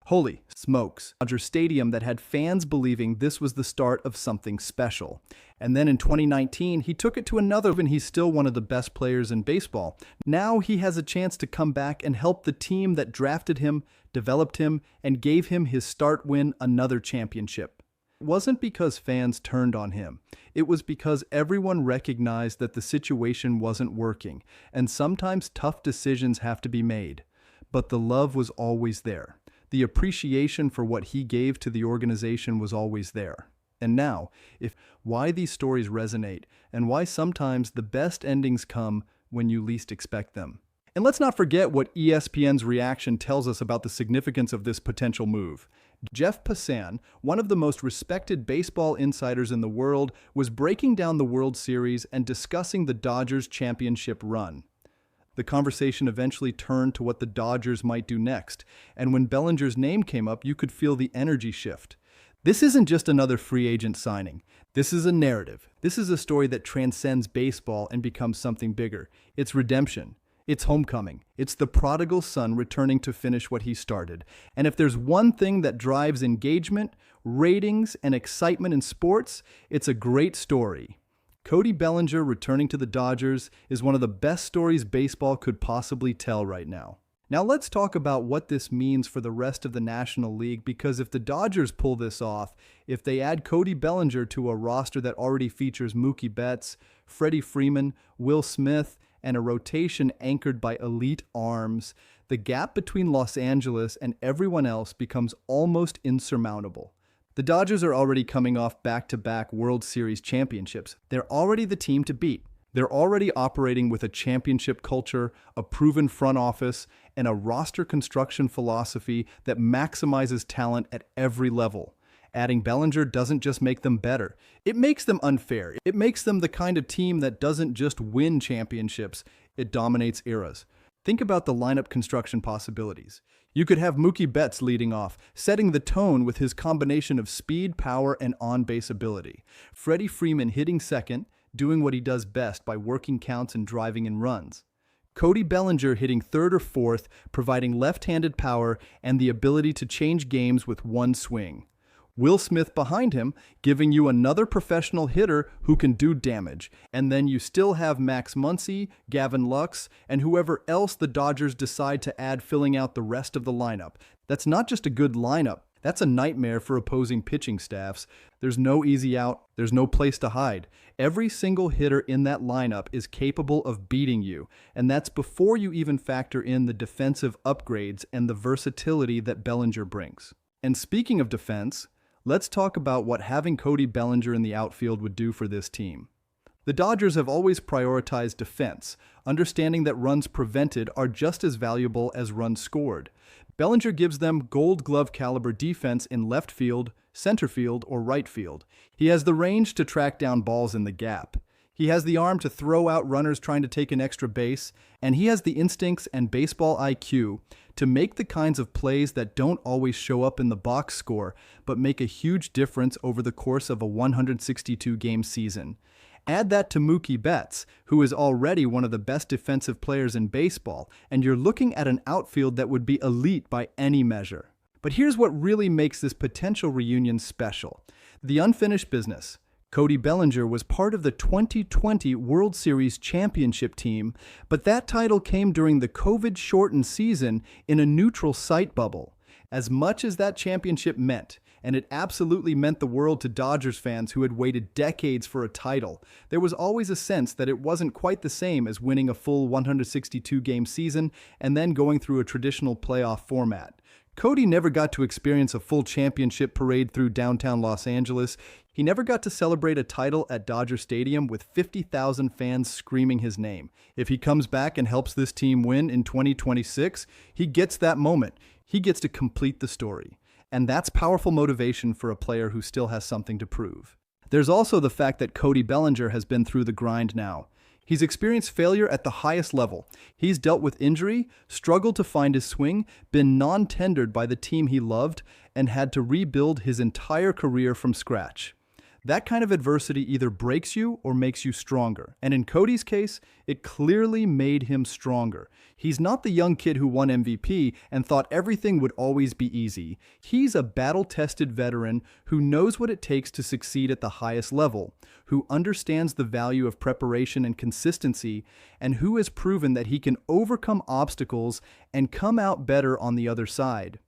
Holy smokes. Dodger Stadium that had fans believing this was the start of something special. And then in 2019, he took it to another, and he's still one of the best players in baseball. Now he has a chance to come back and help the team that drafted him, developed him, and gave him his start win another championship. It wasn't because fans turned on him. It was because everyone recognized that the situation wasn't working, and sometimes tough decisions have to be made. But the love was always there. The appreciation for what he gave to the organization was always there. And now, why these stories resonate, and why sometimes the best endings come when you least expect them. And let's not forget what ESPN's reaction tells us about the significance of this potential move. Jeff Passan, one of the most respected baseball insiders in the world, was breaking down the World Series and discussing the Dodgers' championship run. The conversation eventually turned to what the Dodgers might do next, and when Bellinger's name came up, you could feel the energy shift. This isn't just another free agent signing. This is a narrative. This is a story that transcends baseball and becomes something bigger. It's redemption. It's homecoming. It's the prodigal son returning to finish what he started. And if there's one thing that drives engagement, ratings, and excitement in sports, it's a great story. Cody Bellinger returning to the Dodgers is one of the best stories baseball could possibly tell right now. Now let's talk about what this means for the rest of the National League, because if the Dodgers pull this off, if they add Cody Bellinger to a roster that already features Mookie Betts, Freddie Freeman, Will Smith, and a rotation anchored by elite arms, the gap between Los Angeles and everyone else becomes almost insurmountable. The Dodgers are already coming off back-to-back World Series championships. They're already the team to beat. They're already operating with a championship culture, a proven front office, and a roster construction philosophy that maximizes talent at every level. Adding Bellinger doesn't just make them better. It makes them unfair. It makes them the kind of team that doesn't just win championships, it dominates eras. Think about the lineup construction possibilities. You could have Mookie Betts leading off, setting the tone with his combination of speed, power, and on-base ability. Freddie Freeman hitting second, doing what he does best by working counts and driving in runs. Cody Bellinger hitting third or fourth, providing left-handed power and the ability to change games with one swing. Will Smith behind him, giving you another professional hitter who can do damage. And then you still have Max Muncy, Gavin Lux, and whoever else the Dodgers decide to add filling out the rest of the lineup. That's not just a good lineup. That's a nightmare for opposing pitching staffs. There's no easy out. There's no place to hide. Every single hitter in that lineup is capable of beating you, and that's before you even factor in the defensive upgrades and the versatility that Bellinger brings. And speaking of defense, let's talk about what having Cody Bellinger in the outfield would do for this team. The Dodgers have always prioritized defense, understanding that runs prevented are just as valuable as runs scored. Bellinger gives them Gold Glove caliber defense in left field, center field, or right field. He has the range to track down balls in the gap. He has the arm to throw out runners trying to take an extra base, and he has the instincts and baseball IQ to make the kinds of plays that don't always show up in the box score, but make a huge difference over the course of a 162-game season. Add that to Mookie Betts, who is already one of the best defensive players in baseball, and you're looking at an outfield that would be elite by any measure. But here's what really makes this potential reunion special: the unfinished business. Cody Bellinger was part of the 2020 World Series championship team, but that title came during the COVID-shortened season in a neutral site bubble. As much as that championship meant, and it absolutely meant the world to Dodgers fans who had waited decades for a title, there was always a sense that it wasn't quite the same as winning a full 162-game season and then going through a traditional playoff format. Cody never got to experience a full championship parade through downtown Los Angeles. He never got to celebrate a title at Dodger Stadium with 50,000 fans screaming his name. If he comes back and helps this team win in 2026, he gets that moment. He gets to complete the story. And that's powerful motivation for a player who still has something to prove. There's also the fact that Cody Bellinger has been through the grind now. He's experienced failure at the highest level. He's dealt with injury, struggled to find his swing, been non-tendered by the team he loved, and had to rebuild his entire career from scratch. That kind of adversity either breaks you or makes you stronger. And in Cody's case, it clearly made him stronger. He's not the young kid who won MVP and thought everything would always be easy. He's a battle-tested veteran who knows what it takes to succeed at the highest level, who understands the value of preparation and consistency, and who has proven that he can overcome obstacles and come out better on the other side.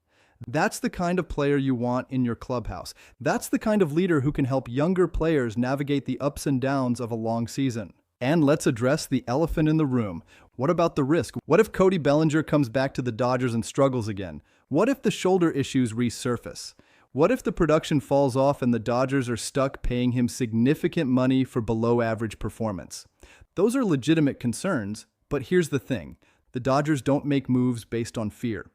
That's the kind of player you want in your clubhouse. That's the kind of leader who can help younger players navigate the ups and downs of a long season. And let's address the elephant in the room. What about the risk? What if Cody Bellinger comes back to the Dodgers and struggles again? What if the shoulder issues resurface? What if the production falls off and the Dodgers are stuck paying him significant money for below-average performance? Those are legitimate concerns, but here's the thing. The Dodgers don't make moves based on fear.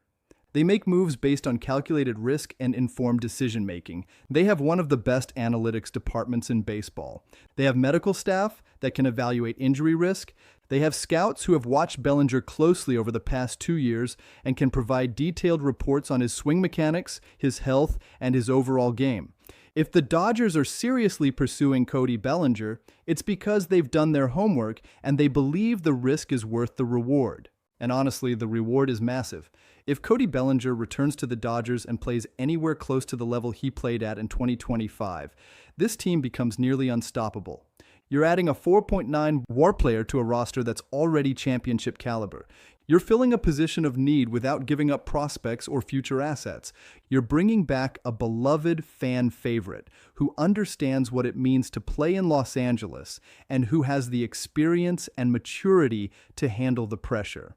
They make moves based on calculated risk and informed decision-making. They have one of the best analytics departments in baseball. They have medical staff that can evaluate injury risk. They have scouts who have watched Bellinger closely over the past 2 years and can provide detailed reports on his swing mechanics, his health, and his overall game. If the Dodgers are seriously pursuing Cody Bellinger, it's because they've done their homework and they believe the risk is worth the reward. And honestly, the reward is massive. If Cody Bellinger returns to the Dodgers and plays anywhere close to the level he played at in 2025, this team becomes nearly unstoppable. You're adding a 4.9 WAR player to a roster that's already championship caliber. You're filling a position of need without giving up prospects or future assets. You're bringing back a beloved fan favorite who understands what it means to play in Los Angeles and who has the experience and maturity to handle the pressure.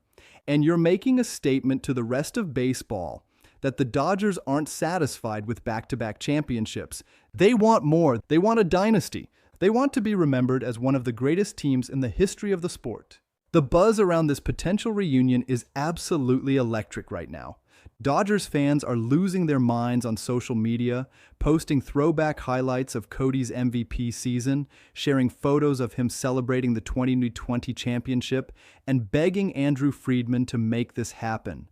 And you're making a statement to the rest of baseball that the Dodgers aren't satisfied with back-to-back championships. They want more. They want a dynasty. They want to be remembered as one of the greatest teams in the history of the sport. The buzz around this potential reunion is absolutely electric right now. Dodgers fans are losing their minds on social media, posting throwback highlights of Cody's MVP season, sharing photos of him celebrating the 2020 championship, and begging Andrew Friedman to make this happen.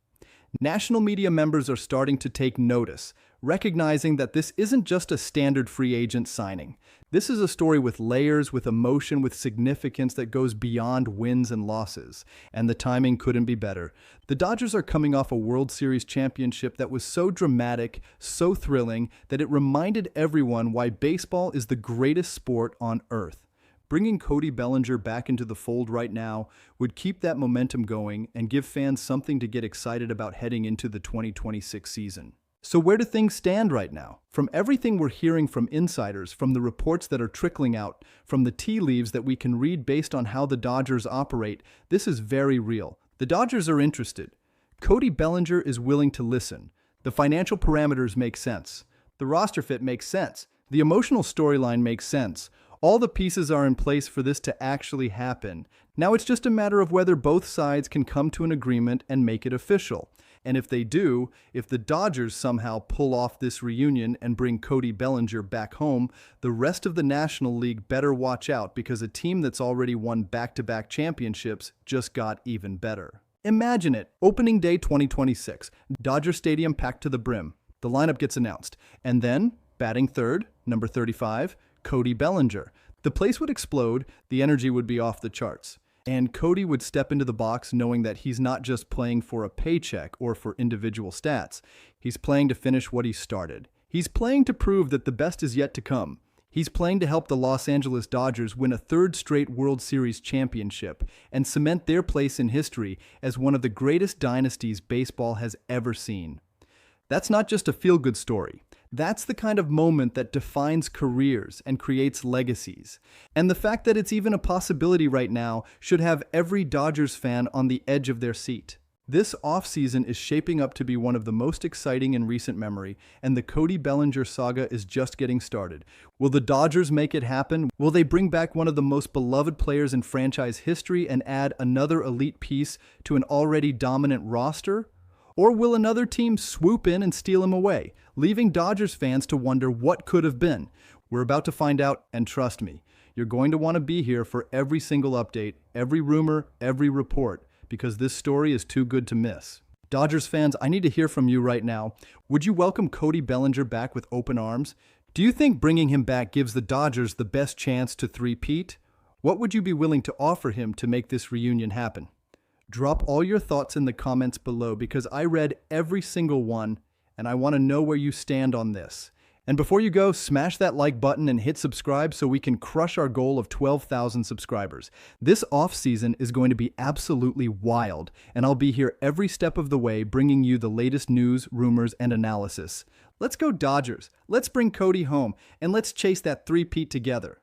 National media members are starting to take notice, recognizing that this isn't just a standard free agent signing. This is a story with layers, with emotion, with significance that goes beyond wins and losses. And the timing couldn't be better. The Dodgers are coming off a World Series championship that was so dramatic, so thrilling, that it reminded everyone why baseball is the greatest sport on earth. Bringing Cody Bellinger back into the fold right now would keep that momentum going and give fans something to get excited about heading into the 2026 season. So where do things stand right now? From everything we're hearing from insiders, from the reports that are trickling out, from the tea leaves that we can read based on how the Dodgers operate, this is very real. The Dodgers are interested. Cody Bellinger is willing to listen. The financial parameters make sense. The roster fit makes sense. The emotional storyline makes sense. All the pieces are in place for this to actually happen. Now it's just a matter of whether both sides can come to an agreement and make it official. And if they do, if the Dodgers somehow pull off this reunion and bring Cody Bellinger back home, the rest of the National League better watch out because a team that's already won back-to-back championships just got even better. Imagine it, opening day 2026, Dodger Stadium packed to the brim. The lineup gets announced. And then, batting third, number 35, Cody Bellinger. The place would explode, the energy would be off the charts. And Cody would step into the box knowing that he's not just playing for a paycheck or for individual stats. He's playing to finish what he started. He's playing to prove that the best is yet to come. He's playing to help the Los Angeles Dodgers win a third straight World Series championship and cement their place in history as one of the greatest dynasties baseball has ever seen. That's not just a feel-good story. That's the kind of moment that defines careers and creates legacies. And the fact that it's even a possibility right now should have every Dodgers fan on the edge of their seat. This offseason is shaping up to be one of the most exciting in recent memory, and the Cody Bellinger saga is just getting started. Will the Dodgers make it happen? Will they bring back one of the most beloved players in franchise history and add another elite piece to an already dominant roster? Or will another team swoop in and steal him away, leaving Dodgers fans to wonder what could have been? We're about to find out, and trust me, you're going to want to be here for every single update, every rumor, every report, because this story is too good to miss. Dodgers fans, I need to hear from you right now. Would you welcome Cody Bellinger back with open arms? Do you think bringing him back gives the Dodgers the best chance to three-peat? What would you be willing to offer him to make this reunion happen? Drop all your thoughts in the comments below because I read every single one and I want to know where you stand on this. And before you go, smash that like button and hit subscribe so we can crush our goal of 12,000 subscribers. This off-season is going to be absolutely wild, and I'll be here every step of the way bringing you the latest news, rumors, and analysis. Let's go Dodgers. Let's bring Cody home, and let's chase that three-peat together.